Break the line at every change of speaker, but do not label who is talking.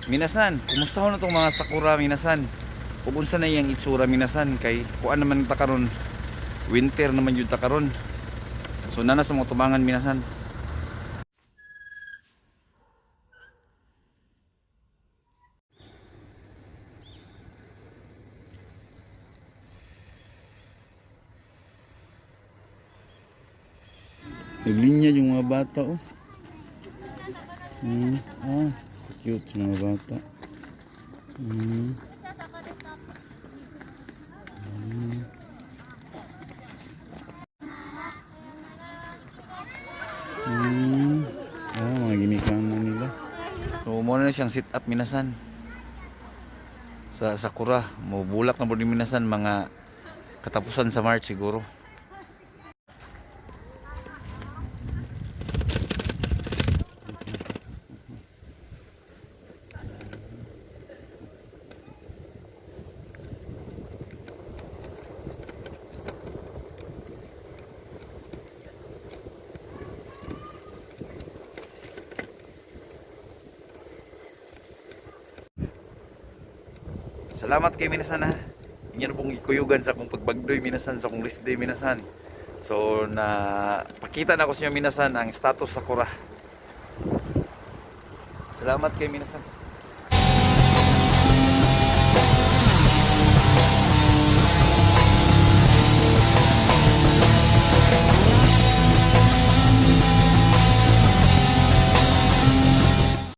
Minasan, kumusta ho na itong mga sakura minasan? Kung unsa na yung itsura minasan kay kuan naman ta karon. Winter naman yun ta karon. So nana sa mga tumangan minasan. Naglinya yung mga bata oh. Cute sa mga bata. Mga ginikanan nila. So muna na siyang sit up minasan. Sa sakura, mo bulak na po din minasan mga katapusan sa March siguro. Salamat kay minasan ha. Inyo na pong ikuyugan sa akong pagbagdoy minasan sa akong list day minasan. So na pakita na ko sa inyo minasan ang status sakura. Salamat kay minasan.